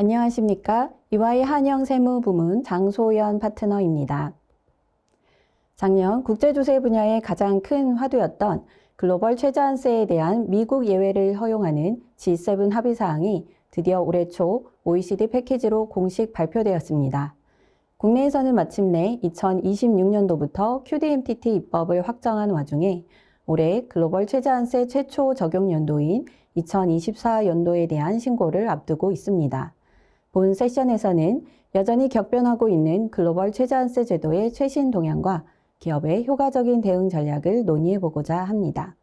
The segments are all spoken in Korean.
안녕하십니까? EY 한영세무부문 장소연 파트너입니다. 작년 국제조세 분야의 가장 큰 화두였던 글로벌 최저한세에 대한 미국 예외를 허용하는 G7 합의사항이 드디어 올해 초 OECD 패키지로 공식 발표되었습니다. 국내에서는 마침내 2026년도부터 QDMTT 입법을 확정한 와중에 올해 글로벌 최저한세 최초 적용 연도인 2024연도에 대한 신고를 앞두고 있습니다. 본 세션에서는 여전히 격변하고 있는 글로벌 최저한세 제도의 최신 동향과 기업의 효과적인 대응 전략을 논의해보고자 합니다.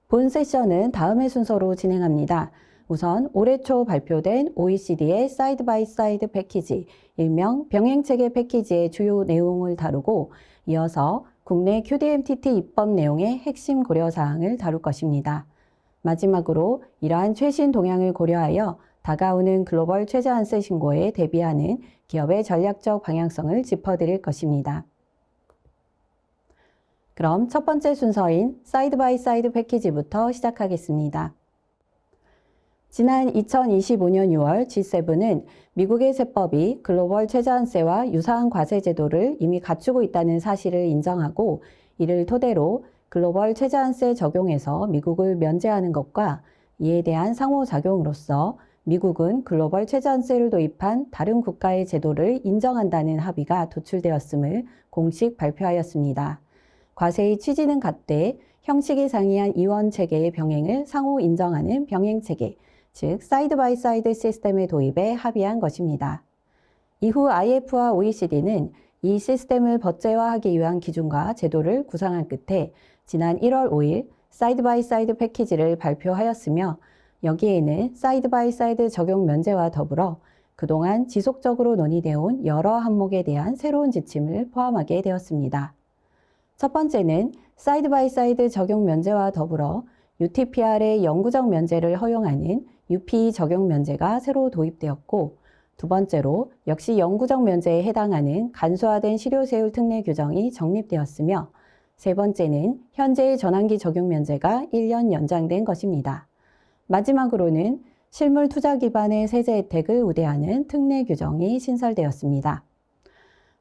본 세션은 다음의 순서로 진행합니다. 우선 올해 초 발표된 OECD의 사이드 바이 사이드 패키지, 일명 병행체계 패키지의 주요 내용을 다루고 이어서 국내 QDMTT 입법 내용의 핵심 고려사항을 다룰 것입니다. 마지막으로 이러한 최신 동향을 고려하여 다가오는 글로벌 최저한세 신고에 대비하는 기업의 전략적 방향성을 짚어드릴 것입니다. 그럼 첫 번째 순서인 사이드 바이 사이드 패키지부터 시작하겠습니다. 지난 2025년 6월 G7은 미국의 세법이 글로벌 최저한세와 유사한 과세 제도를 이미 갖추고 있다는 사실을 인정하고 이를 토대로 글로벌 최저한세 적용에서 미국을 면제하는 것과 이에 대한 상호작용으로서 미국은 글로벌 최저한세를 도입한 다른 국가의 제도를 인정한다는 합의가 도출되었음을 공식 발표하였습니다. 과세의 취지는 같되 형식이 상이한 이원 체계의 병행을 상호 인정하는 병행 체계, 즉 사이드 바이 사이드 시스템의 도입에 합의한 것입니다. 이후 IF와 OECD는 이 시스템을 법제화하기 위한 기준과 제도를 구상한 끝에 지난 1월 5일 사이드 바이 사이드 패키지를 발표하였으며 여기에는 사이드 바이 사이드 적용 면제와 더불어 그동안 지속적으로 논의되어 온 여러 항목에 대한 새로운 지침을 포함하게 되었습니다. 첫 번째는 사이드 바이 사이드 적용 면제와 더불어 UTPR의 영구적 면제를 허용하는 UP 적용 면제가 새로 도입되었고 두 번째로 역시 영구적 면제에 해당하는 간소화된 실효세율 특례 규정이 정립되었으며 세 번째는 현재의 전환기 적용 면제가 1년 연장된 것입니다. 마지막으로는 실물 투자 기반의 세제 혜택을 우대하는 특례 규정이 신설되었습니다.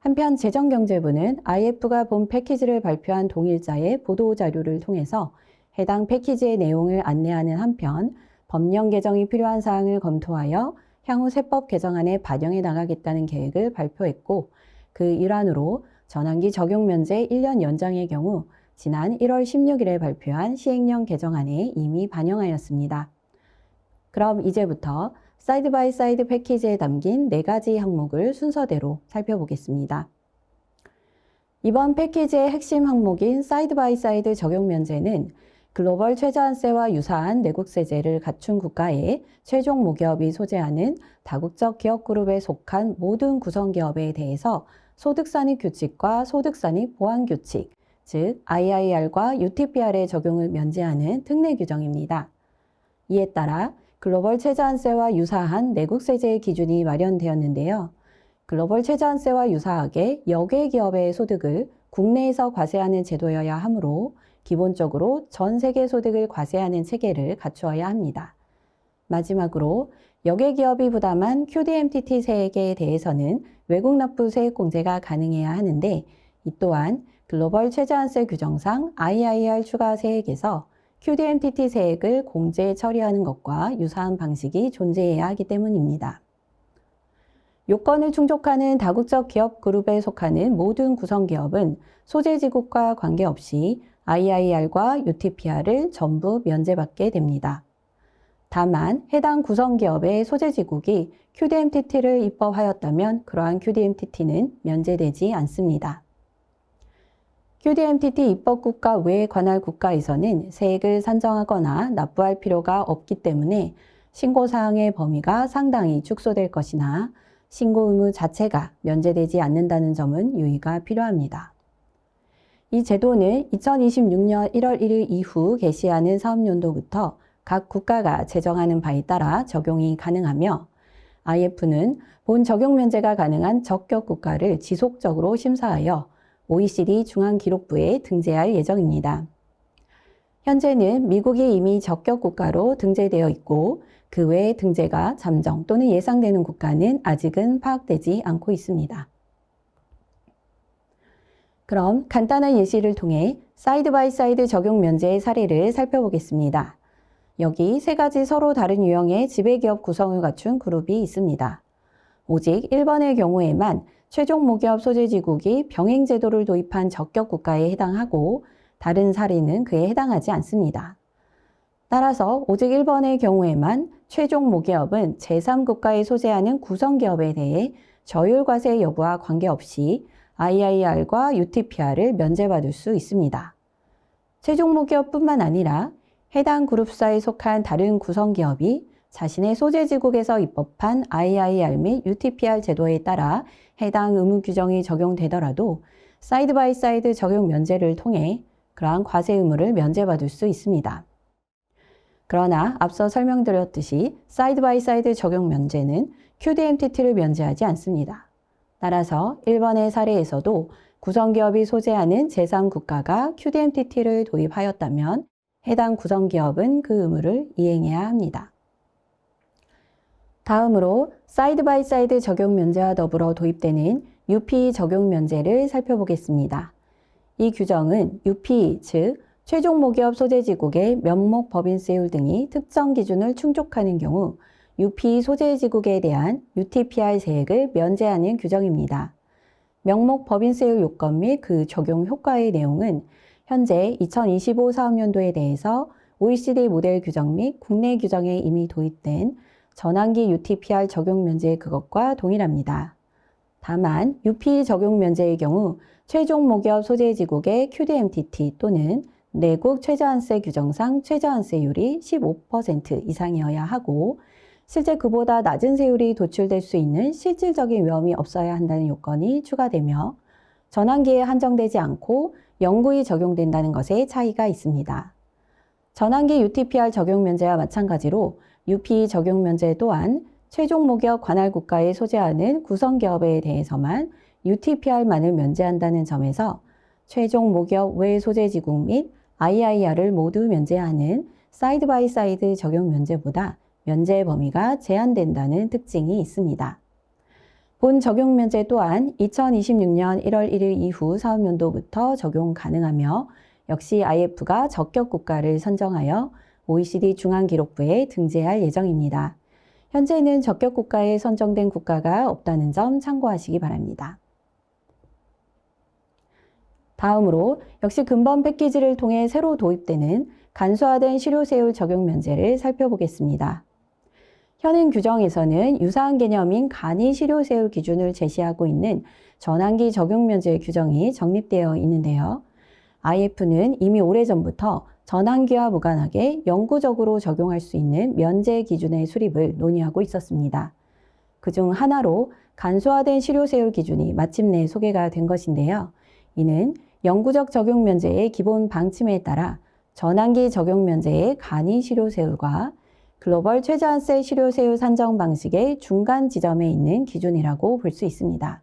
한편 재정경제부는 IF가 본 패키지를 발표한 동일자의 보도자료를 통해서 해당 패키지의 내용을 안내하는 한편 법령 개정이 필요한 사항을 검토하여 향후 세법 개정안에 반영해 나가겠다는 계획을 발표했고 그 일환으로 전환기 적용 면제 1년 연장의 경우 지난 1월 16일에 발표한 시행령 개정안에 이미 반영하였습니다. 그럼 이제부터 사이드 바이 사이드 패키지에 담긴 4가지 항목을 순서대로 살펴보겠습니다. 이번 패키지의 핵심 항목인 사이드 바이 사이드 적용 면제는 글로벌 최저한세와 유사한 내국세제를 갖춘 국가의 최종 모기업이 소재하는 다국적 기업그룹에 속한 모든 구성기업에 대해서 소득산입 규칙과 소득산입 보완 규칙, 즉 IIR과 UTPR의 적용을 면제하는 특례 규정입니다. 이에 따라 글로벌 최저한세와 유사한 내국세제의 기준이 마련되었는데요. 글로벌 최저한세와 유사하게 역외 기업의 소득을 국내에서 과세하는 제도여야 하므로 기본적으로 전 세계 소득을 과세하는 체계를 갖추어야 합니다. 마지막으로 역외 기업이 부담한 QDMTT 세액에 대해서는 외국 납부 세액 공제가 가능해야 하는데 이 또한 글로벌 최저한세 규정상 IIR 추가 세액에서 QDMTT 세액을 공제 처리하는 것과 유사한 방식이 존재해야 하기 때문입니다. 요건을 충족하는 다국적 기업 그룹에 속하는 모든 구성기업은 소재지국과 관계없이 IIR과 UTPR을 전부 면제받게 됩니다. 다만 해당 구성기업의 소재지국이 QDMTT를 입법하였다면 그러한 QDMTT는 면제되지 않습니다. QDMTT 입법국가 외 관할 국가에서는 세액을 산정하거나 납부할 필요가 없기 때문에 신고사항의 범위가 상당히 축소될 것이나 신고 의무 자체가 면제되지 않는다는 점은 유의가 필요합니다. 이 제도는 2026년 1월 1일 이후 개시하는 사업연도부터 각 국가가 제정하는 바에 따라 적용이 가능하며 IF는 본 적용 면제가 가능한 적격 국가를 지속적으로 심사하여 OECD 중앙기록부에 등재할 예정입니다. 현재는 미국이 이미 적격 국가로 등재되어 있고 그 외에 등재가 잠정 또는 예상되는 국가는 아직은 파악되지 않고 있습니다. 그럼 간단한 예시를 통해 사이드 바이 사이드 적용 면제의 사례를 살펴보겠습니다. 여기 세 가지 서로 다른 유형의 지배기업 구성을 갖춘 그룹이 있습니다. 오직 1번의 경우에만 최종 모기업 소재지국이 병행제도를 도입한 적격 국가에 해당하고 다른 사례는 그에 해당하지 않습니다. 따라서 오직 1번의 경우에만 최종 모기업은 제3국가에 소재하는 구성기업에 대해 저율과세 여부와 관계없이 IIR과 UTPR을 면제받을 수 있습니다. 최종 모기업뿐만 아니라 해당 그룹사에 속한 다른 구성기업이 자신의 소재지국에서 입법한 IIR 및 UTPR 제도에 따라 해당 의무 규정이 적용되더라도 사이드 바이 사이드 적용 면제를 통해 그러한 과세 의무를 면제받을 수 있습니다. 그러나 앞서 설명드렸듯이 사이드 바이 사이드 적용 면제는 QDMTT를 면제하지 않습니다. 따라서 1번의 사례에서도 구성기업이 소재하는 제3국가가 QDMTT를 도입하였다면 해당 구성기업은 그 의무를 이행해야 합니다. 다음으로 사이드 바이 사이드 적용 면제와 더불어 도입되는 UPE 적용 면제를 살펴보겠습니다. 이 규정은 UPE, 즉 최종 모기업 소재지국의 면목 법인세율 등이 특정 기준을 충족하는 경우 UPE 소재지국에 대한 UTPR 세액을 면제하는 규정입니다. 명목 법인세율 요건 및 그 적용 효과의 내용은 현재 2025 사업년도에 대해서 OECD 모델 규정 및 국내 규정에 이미 도입된 전환기 UTPR 적용 면제 그것과 동일합니다. 다만 UPE 적용 면제의 경우 최종 모기업 소재지국의 QDMTT 또는 내국 최저한세 규정상 최저한세율이 15% 이상이어야 하고 실제 그보다 낮은 세율이 도출될 수 있는 실질적인 위험이 없어야 한다는 요건이 추가되며 전환기에 한정되지 않고 영구히 적용된다는 것에 차이가 있습니다. 전환기 UTPR 적용 면제와 마찬가지로 UPE 적용 면제 또한 최종 모기업 관할 국가에 소재하는 구성기업에 대해서만 UTPR만을 면제한다는 점에서 최종 모기업 외 소재지국 및 IIR을 모두 면제하는 사이드 바이 사이드 적용 면제보다 면제 범위가 제한된다는 특징이 있습니다. 본 적용 면제 또한 2026년 1월 1일 이후 사업연도부터 적용 가능하며 역시 IF가 적격 국가를 선정하여 OECD 중앙기록부에 등재할 예정입니다. 현재는 적격 국가에 선정된 국가가 없다는 점 참고하시기 바랍니다. 다음으로 역시 근본 패키지를 통해 새로 도입되는 간소화된 실효세율 적용 면제를 살펴보겠습니다. 현행 규정에서는 유사한 개념인 간이 실효세율 기준을 제시하고 있는 전환기 적용 면제 규정이 정립되어 있는데요. IF는 이미 오래전부터 전환기와 무관하게 영구적으로 적용할 수 있는 면제 기준의 수립을 논의하고 있었습니다. 그중 하나로 간소화된 실효세율 기준이 마침내 소개가 된 것인데요. 이는 영구적 적용 면제의 기본 방침에 따라 전환기 적용 면제의 간이 실효세율과 글로벌 최저한세 실효세율 산정 방식의 중간 지점에 있는 기준이라고 볼 수 있습니다.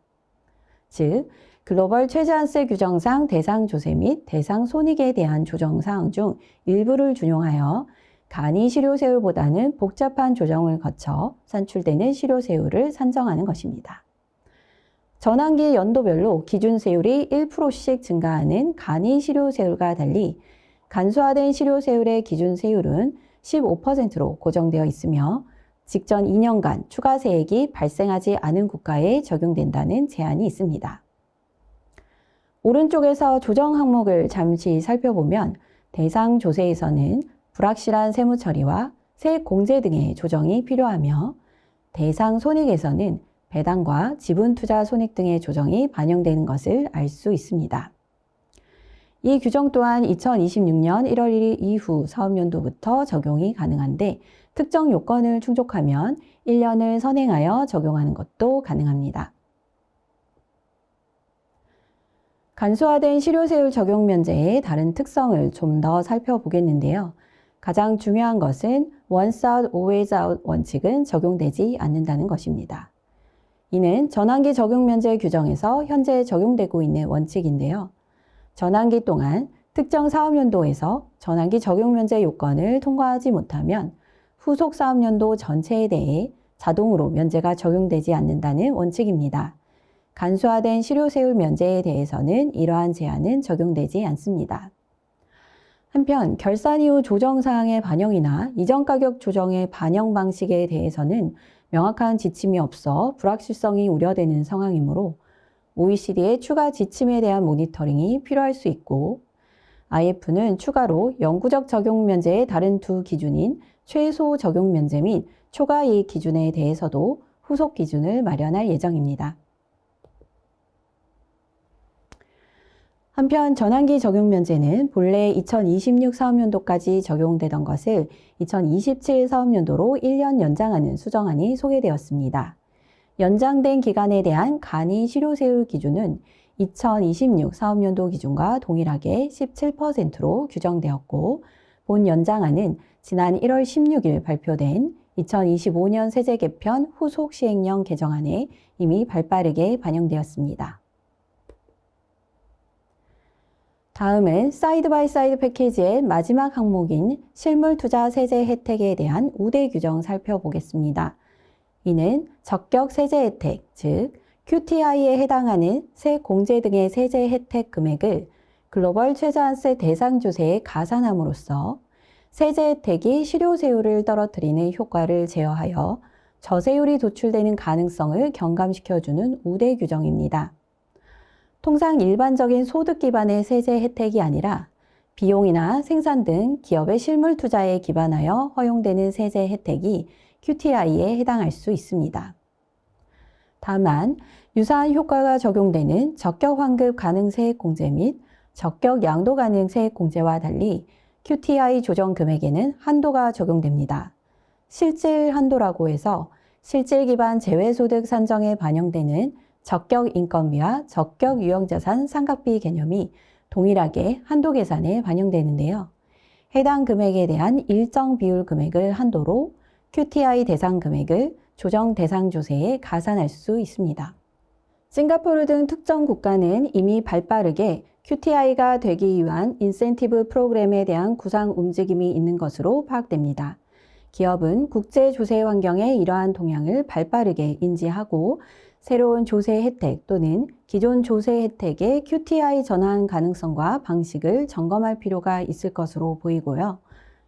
즉, 글로벌 최저한세 규정상 대상 조세 및 대상 손익에 대한 조정 사항 중 일부를 준용하여 간이 실효세율보다는 복잡한 조정을 거쳐 산출되는 실효세율을 산정하는 것입니다. 전환기 연도별로 기준세율이 1%씩 증가하는 간이 실효세율과 달리 간소화된 실효세율의 기준세율은 15%로 고정되어 있으며 직전 2년간 추가세액이 발생하지 않은 국가에 적용된다는 제한이 있습니다. 오른쪽에서 조정 항목을 잠시 살펴보면 대상 조세에서는 불확실한 세무 처리와 세액 공제 등의 조정이 필요하며 대상 손익에서는 배당과 지분 투자 손익 등의 조정이 반영되는 것을 알 수 있습니다. 이 규정 또한 2026년 1월 1일 이후 사업연도부터 적용이 가능한데 특정 요건을 충족하면 1년을 선행하여 적용하는 것도 가능합니다. 간소화된 실효세율 적용 면제의 다른 특성을 좀 더 살펴보겠는데요. 가장 중요한 것은 once out, always out 원칙은 적용되지 않는다는 것입니다. 이는 전환기 적용 면제 규정에서 현재 적용되고 있는 원칙인데요. 전환기 동안 특정 사업연도에서 전환기 적용면제 요건을 통과하지 못하면 후속 사업연도 전체에 대해 자동으로 면제가 적용되지 않는다는 원칙입니다. 간소화된 실효세율 면제에 대해서는 이러한 제한은 적용되지 않습니다. 한편 결산 이후 조정사항의 반영이나 이전 가격 조정의 반영 방식에 대해서는 명확한 지침이 없어 불확실성이 우려되는 상황이므로 OECD의 추가 지침에 대한 모니터링이 필요할 수 있고, IF는 추가로 영구적 적용 면제의 다른 두 기준인 최소 적용 면제 및 초과 이익 기준에 대해서도 후속 기준을 마련할 예정입니다. 한편 전환기 적용 면제는 본래 2026 사업연도까지 적용되던 것을 2027 사업연도로 1년 연장하는 수정안이 소개되었습니다. 연장된 기간에 대한 간이 실효세율 기준은 2026 사업연도 기준과 동일하게 17%로 규정되었고, 본 연장안은 지난 1월 16일 발표된 2025년 세제 개편 후속 시행령 개정안에 이미 발빠르게 반영되었습니다. 다음은 사이드 바이 사이드 패키지의 마지막 항목인 실물 투자 세제 혜택에 대한 우대 규정 살펴보겠습니다. 이는 적격 세제 혜택, 즉 QTI에 해당하는 세공제 등의 세제 혜택 금액을 글로벌 최저한세 대상 조세에 가산함으로써 세제 혜택이 실효세율을 떨어뜨리는 효과를 제어하여 저세율이 도출되는 가능성을 경감시켜주는 우대 규정입니다. 통상 일반적인 소득 기반의 세제 혜택이 아니라 비용이나 생산 등 기업의 실물 투자에 기반하여 허용되는 세제 혜택이 QTI에 해당할 수 있습니다. 다만 유사한 효과가 적용되는 적격 환급 가능 세액공제 및 적격 양도 가능 세액공제와 달리 QTI 조정 금액에는 한도가 적용됩니다. 실질 한도라고 해서 실질 기반 제외소득 산정에 반영되는 적격 인건비와 적격 유형자산 상각비 개념이 동일하게 한도 계산에 반영되는데요. 해당 금액에 대한 일정 비율 금액을 한도로 QTI 대상 금액을 조정 대상 조세에 가산할 수 있습니다. 싱가포르 등 특정 국가는 이미 발빠르게 QTI가 되기 위한 인센티브 프로그램에 대한 구상 움직임이 있는 것으로 파악됩니다. 기업은 국제 조세 환경의 이러한 동향을 발빠르게 인지하고 새로운 조세 혜택 또는 기존 조세 혜택의 QTI 전환 가능성과 방식을 점검할 필요가 있을 것으로 보이고요.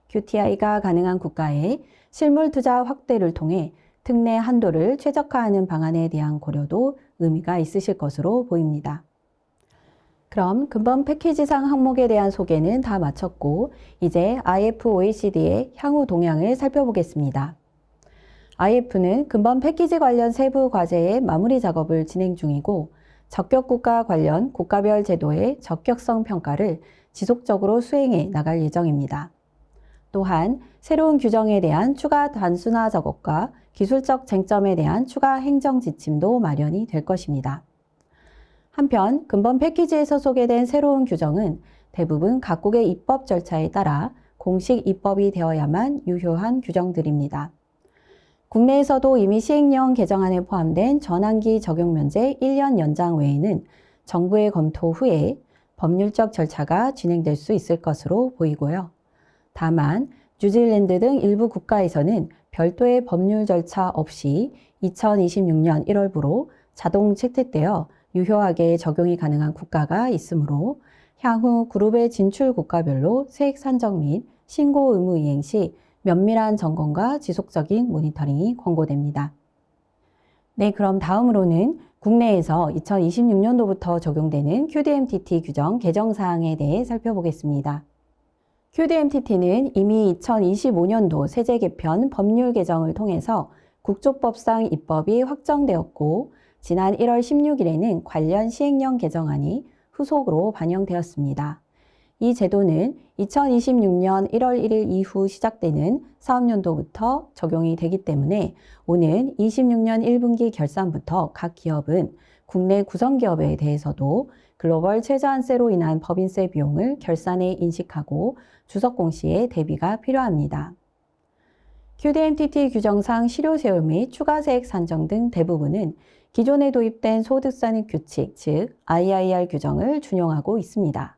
QTI가 가능한 국가의 실물 투자 확대를 통해 특례 한도를 최적화하는 방안에 대한 고려도 의미가 있으실 것으로 보입니다. 그럼 근본 패키지상 항목에 대한 소개는 다 마쳤고, 이제 IF OECD의 향후 동향을 살펴보겠습니다. IF는 근본 패키지 관련 세부 과제의 마무리 작업을 진행 중이고, 적격 국가 관련 국가별 제도의 적격성 평가를 지속적으로 수행해 나갈 예정입니다. 또한 새로운 규정에 대한 추가 단순화 작업과 기술적 쟁점에 대한 추가 행정 지침도 마련이 될 것입니다. 한편 근본 패키지에서 소개된 새로운 규정은 대부분 각국의 입법 절차에 따라 공식 입법이 되어야만 유효한 규정들입니다. 국내에서도 이미 시행령 개정안에 포함된 전환기 적용 면제 1년 연장 외에는 정부의 검토 후에 법률적 절차가 진행될 수 있을 것으로 보이고요. 다만 뉴질랜드 등 일부 국가에서는 별도의 법률 절차 없이 2026년 1월부로 자동 채택되어 유효하게 적용이 가능한 국가가 있으므로 향후 그룹의 진출 국가별로 세액 산정 및 신고 의무 이행 시 면밀한 점검과 지속적인 모니터링이 권고됩니다. 네, 그럼 다음으로는 국내에서 2026년도부터 적용되는 QDMTT 규정 개정 사항에 대해 살펴보겠습니다. QDMTT는 이미 2025년도 세제 개편 법률 개정을 통해서 국조법상 입법이 확정되었고, 지난 1월 16일에는 관련 시행령 개정안이 후속으로 반영되었습니다. 이 제도는 2026년 1월 1일 이후 시작되는 사업연도부터 적용이 되기 때문에 오는 26년 1분기 결산부터 각 기업은 국내 구성기업에 대해서도 글로벌 최저한세로 인한 법인세 비용을 결산에 인식하고 주석 공시에 대비가 필요합니다. QDMTT 규정상 실효세율 및 추가세액 산정 등 대부분은 기존에 도입된 소득산입 규칙, 즉 IIR 규정을 준용하고 있습니다.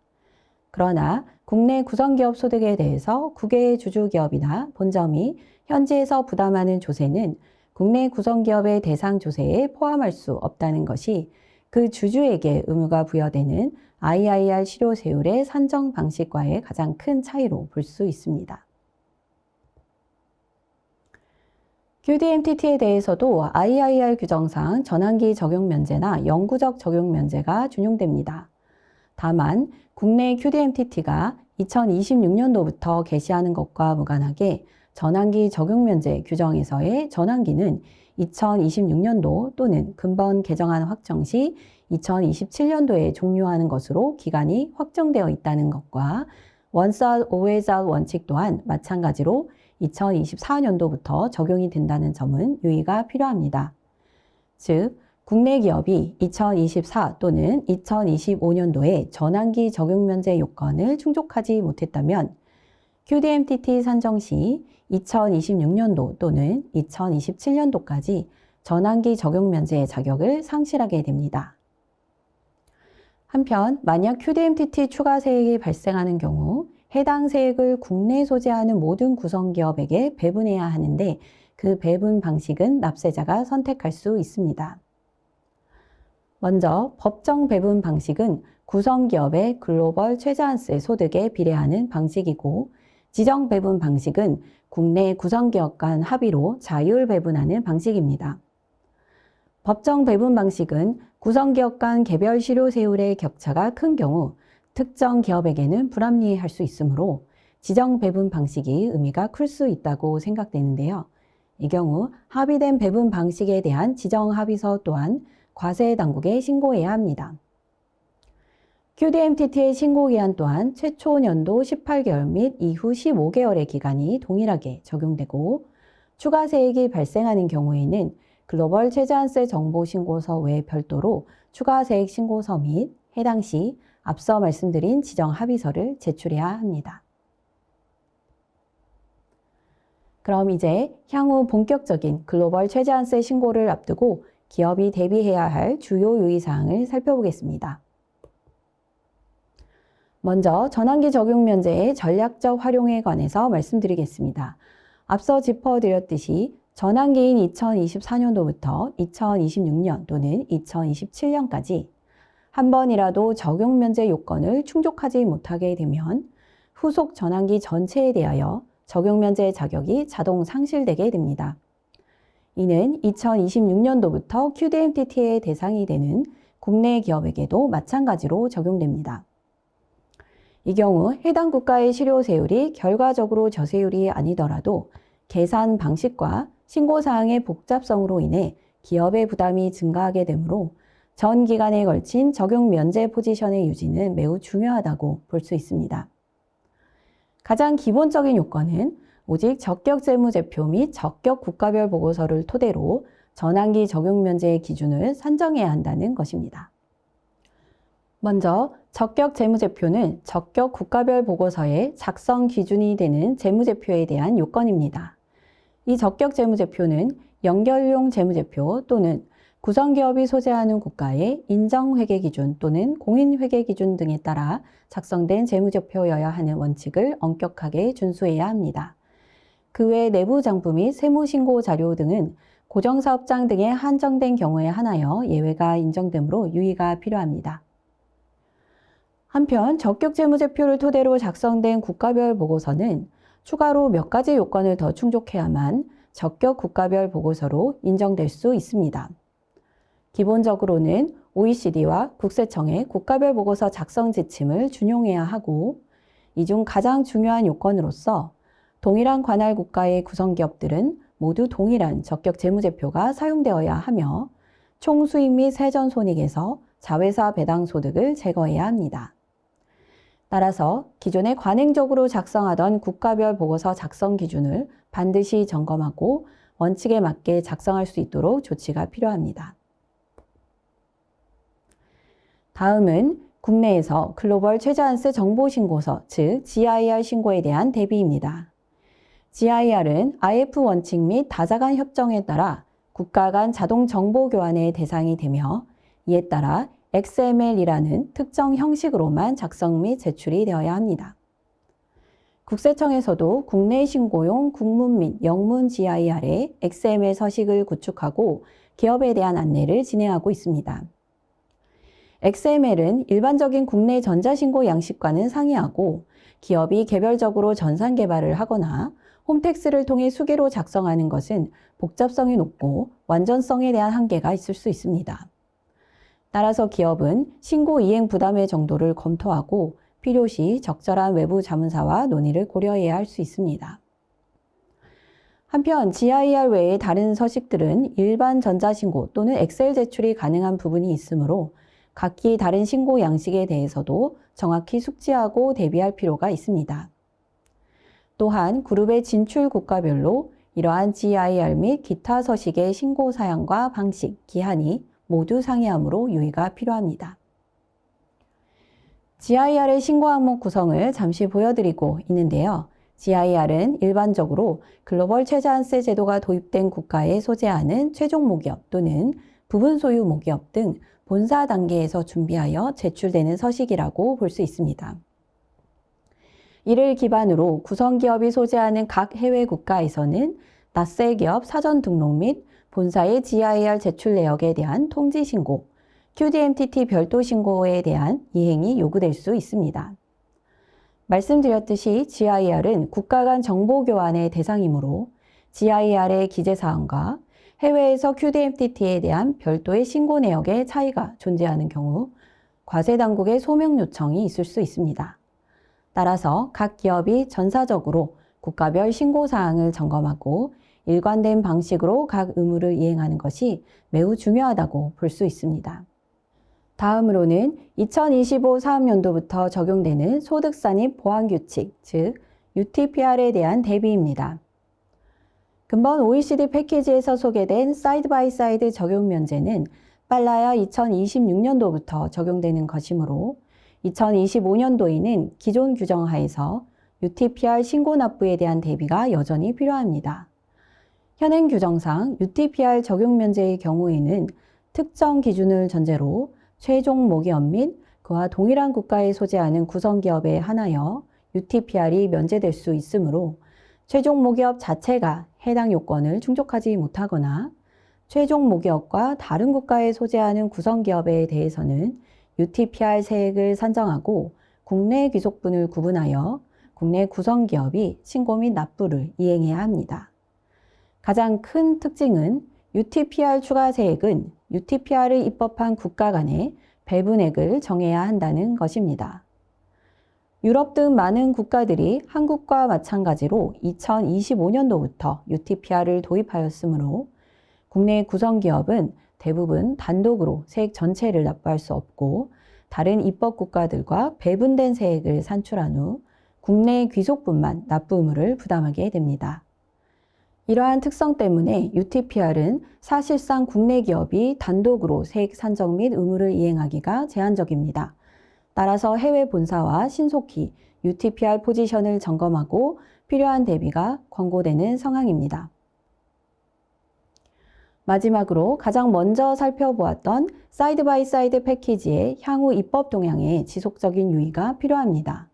그러나 국내 구성기업 소득에 대해서 국외의 주주기업이나 본점이 현지에서 부담하는 조세는 국내 구성기업의 대상 조세에 포함할 수 없다는 것이 그 주주에게 의무가 부여되는 IIR 실효세율의 산정 방식과의 가장 큰 차이로 볼 수 있습니다. QDMTT에 대해서도 IIR 규정상 전환기 적용 면제나 영구적 적용 면제가 준용됩니다. 다만 국내 QDMTT가 2026년도부터 개시하는 것과 무관하게 전환기 적용 면제 규정에서의 전환기는 2026년도 또는 근본 개정안 확정 시 2027년도에 종료하는 것으로 기간이 확정되어 있다는 것과 once out, always out 원칙 또한 마찬가지로 2024년도부터 적용이 된다는 점은 유의가 필요합니다. 즉, 국내 기업이 2024 또는 2025년도에 전환기 적용 면제 요건을 충족하지 못했다면 QDMTT 산정 시 2026년도 또는 2027년도까지 전환기 적용 면제의 자격을 상실하게 됩니다. 한편 만약 QDMTT 추가 세액이 발생하는 경우 해당 세액을 국내에 소재하는 모든 구성기업에게 배분해야 하는데 그 배분 방식은 납세자가 선택할 수 있습니다. 먼저 법정 배분 방식은 구성기업의 글로벌 최저한세 소득에 비례하는 방식이고 지정 배분 방식은 국내 구성기업 간 합의로 자율 배분하는 방식입니다. 법정 배분 방식은 구성기업 간 개별 실효세율의 격차가 큰 경우 특정 기업에게는 불합리할 수 있으므로 지정 배분 방식이 의미가 클 수 있다고 생각되는데요. 이 경우 합의된 배분 방식에 대한 지정 합의서 또한 과세 당국에 신고해야 합니다. QDMTT의 신고기한 또한 최초 년도 18개월 및 이후 15개월의 기간이 동일하게 적용되고 추가 세액이 발생하는 경우에는 글로벌 최저한세 정보 신고서 외에 별도로 추가 세액 신고서 및 해당 시 앞서 말씀드린 지정 합의서를 제출해야 합니다. 그럼 이제 향후 본격적인 글로벌 최저한세 신고를 앞두고 기업이 대비해야 할 주요 유의사항을 살펴보겠습니다. 먼저 전환기 적용 면제의 전략적 활용에 관해서 말씀드리겠습니다. 앞서 짚어드렸듯이 전환기인 2024년도부터 2026년 또는 2027년까지 한 번이라도 적용 면제 요건을 충족하지 못하게 되면 후속 전환기 전체에 대하여 적용 면제 자격이 자동 상실되게 됩니다. 이는 2026년도부터 QDMTT의 대상이 되는 국내 기업에게도 마찬가지로 적용됩니다. 이 경우 해당 국가의 실효세율이 결과적으로 저세율이 아니더라도 계산 방식과 신고사항의 복잡성으로 인해 기업의 부담이 증가하게 되므로 전 기간에 걸친 적용 면제 포지션의 유지는 매우 중요하다고 볼 수 있습니다. 가장 기본적인 요건은 오직 적격 재무제표 및 적격 국가별 보고서를 토대로 전환기 적용 면제의 기준을 산정해야 한다는 것입니다. 먼저 적격 재무제표는 적격 국가별 보고서의 작성 기준이 되는 재무제표에 대한 요건입니다. 이 적격 재무제표는 연결용 재무제표 또는 구성기업이 소재하는 국가의 인정회계기준 또는 공인회계기준 등에 따라 작성된 재무제표여야 하는 원칙을 엄격하게 준수해야 합니다. 그 외 내부 장부 및 세무신고 자료 등은 고정사업장 등에 한정된 경우에 한하여 예외가 인정되므로 유의가 필요합니다. 한편 적격 재무제표를 토대로 작성된 국가별 보고서는 추가로 몇 가지 요건을 더 충족해야만 적격 국가별 보고서로 인정될 수 있습니다. 기본적으로는 OECD와 국세청의 국가별 보고서 작성 지침을 준용해야 하고 이 중 가장 중요한 요건으로서 동일한 관할 국가의 구성기업들은 모두 동일한 적격 재무제표가 사용되어야 하며 총수익 및 세전손익에서 자회사 배당 소득을 제거해야 합니다. 따라서 기존에 관행적으로 작성하던 국가별 보고서 작성 기준을 반드시 점검하고 원칙에 맞게 작성할 수 있도록 조치가 필요합니다. 다음은 국내에서 글로벌 최저한세 정보신고서, 즉 GIR 신고에 대한 대비입니다. GIR은 IF 원칙 및 다자간 협정에 따라 국가 간 자동 정보 교환의 대상이 되며 이에 따라 XML이라는 특정 형식으로만 작성 및 제출이 되어야 합니다. 국세청에서도 국내 신고용 국문 및 영문 GIR의 XML 서식을 구축하고 기업에 대한 안내를 진행하고 있습니다. XML은 일반적인 국내 전자신고 양식과는 상이하고 기업이 개별적으로 전산 개발을 하거나 홈택스를 통해 수기로 작성하는 것은 복잡성이 높고 완전성에 대한 한계가 있을 수 있습니다. 따라서 기업은 신고 이행 부담의 정도를 검토하고 필요시 적절한 외부 자문사와 논의를 고려해야 할 수 있습니다. 한편 GIR 외의 다른 서식들은 일반 전자신고 또는 엑셀 제출이 가능한 부분이 있으므로 각기 다른 신고 양식에 대해서도 정확히 숙지하고 대비할 필요가 있습니다. 또한 그룹의 진출 국가별로 이러한 GIR 및 기타 서식의 신고 사양과 방식, 기한이 모두 상이하므로 유의가 필요합니다. GIR의 신고 항목 구성을 잠시 보여드리고 있는데요. GIR은 일반적으로 글로벌 최저한세 제도가 도입된 국가에 소재하는 최종 모기업 또는 부분 소유 모기업 등 본사 단계에서 준비하여 제출되는 서식이라고 볼 수 있습니다. 이를 기반으로 구성기업이 소재하는 각 해외 국가에서는 낯세 기업 사전 등록 및 본사의 GIR 제출 내역에 대한 통지 신고, QDMTT 별도 신고에 대한 이행이 요구될 수 있습니다. 말씀드렸듯이 GIR은 국가 간 정보 교환의 대상이므로 GIR의 기재사항과 해외에서 QDMTT에 대한 별도의 신고 내역의 차이가 존재하는 경우 과세당국의 소명 요청이 있을 수 있습니다. 따라서 각 기업이 전사적으로 국가별 신고사항을 점검하고 일관된 방식으로 각 의무를 이행하는 것이 매우 중요하다고 볼 수 있습니다. 다음으로는 2025 사업연도부터 적용되는 소득산입 보완규칙, 즉 UTPR에 대한 대비입니다. 근본 OECD 패키지에서 소개된 사이드 바이 사이드 적용 면제는 빨라야 2026년도부터 적용되는 것이므로 2025년도에는 기존 규정 하에서 UTPR 신고 납부에 대한 대비가 여전히 필요합니다. 현행 규정상 UTPR 적용 면제의 경우에는 특정 기준을 전제로 최종 모기업 및 그와 동일한 국가에 소재하는 구성기업에 한하여 UTPR이 면제될 수 있으므로 최종 모기업 자체가 해당 요건을 충족하지 못하거나 최종 모기업과 다른 국가에 소재하는 구성기업에 대해서는 UTPR 세액을 산정하고 국내 귀속분을 구분하여 국내 구성기업이 신고 및 납부를 이행해야 합니다. 가장 큰 특징은 UTPR 추가 세액은 UTPR을 입법한 국가 간의 배분액을 정해야 한다는 것입니다. 유럽 등 많은 국가들이 한국과 마찬가지로 2025년도부터 UTPR을 도입하였으므로 국내 구성기업은 대부분 단독으로 세액 전체를 납부할 수 없고 다른 입법 국가들과 배분된 세액을 산출한 후 국내 귀속분만 납부 의무를 부담하게 됩니다. 이러한 특성 때문에 UTPR은 사실상 국내 기업이 단독으로 세액 산정 및 의무를 이행하기가 제한적입니다. 따라서 해외 본사와 신속히 UTPR 포지션을 점검하고 필요한 대비가 권고되는 상황입니다. 마지막으로 가장 먼저 살펴보았던 사이드 바이 사이드 패키지의 향후 입법 동향에 지속적인 유의가 필요합니다.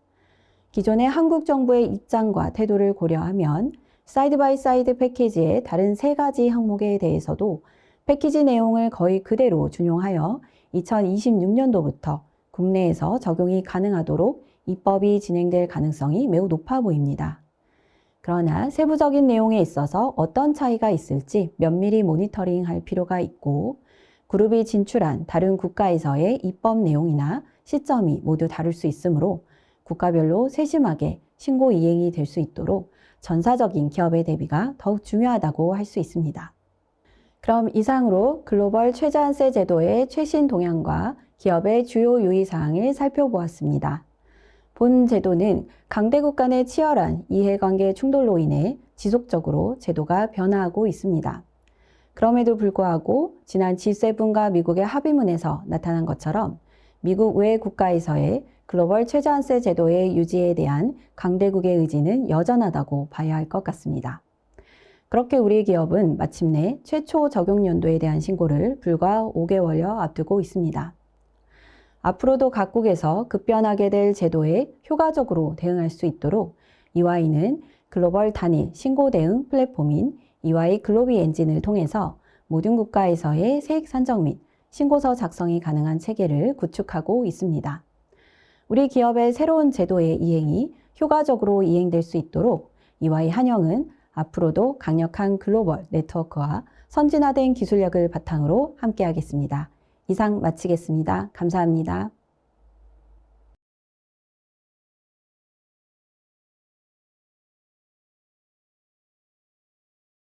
기존의 한국 정부의 입장과 태도를 고려하면 사이드 바이 사이드 패키지의 다른 3가지 항목에 대해서도 패키지 내용을 거의 그대로 준용하여 2026년도부터 국내에서 적용이 가능하도록 입법이 진행될 가능성이 매우 높아 보입니다. 그러나 세부적인 내용에 있어서 어떤 차이가 있을지 면밀히 모니터링할 필요가 있고 그룹이 진출한 다른 국가에서의 입법 내용이나 시점이 모두 다를 수 있으므로 국가별로 세심하게 신고 이행이 될 수 있도록 전사적인 기업의 대비가 더욱 중요하다고 할 수 있습니다. 그럼 이상으로 글로벌 최저한세 제도의 최신 동향과 기업의 주요 유의사항을 살펴보았습니다. 본 제도는 강대국 간의 치열한 이해관계 충돌로 인해 지속적으로 제도가 변화하고 있습니다. 그럼에도 불구하고 지난 G7과 미국의 합의문에서 나타난 것처럼 미국 외 국가에서의 글로벌 최저한세 제도의 유지에 대한 강대국의 의지는 여전하다고 봐야 할 것 같습니다. 그렇게 우리 기업은 마침내 최초 적용 연도에 대한 신고를 불과 5개월여 앞두고 있습니다. 앞으로도 각국에서 급변하게 될 제도에 효과적으로 대응할 수 있도록 EY는 글로벌 단일 신고 대응 플랫폼인 EY 글로비 엔진을 통해서 모든 국가에서의 세액 산정 및 신고서 작성이 가능한 체계를 구축하고 있습니다. 우리 기업의 새로운 제도의 이행이 효과적으로 이행될 수 있도록 EY 한영은 앞으로도 강력한 글로벌 네트워크와 선진화된 기술력을 바탕으로 함께하겠습니다. 이상 마치겠습니다. 감사합니다.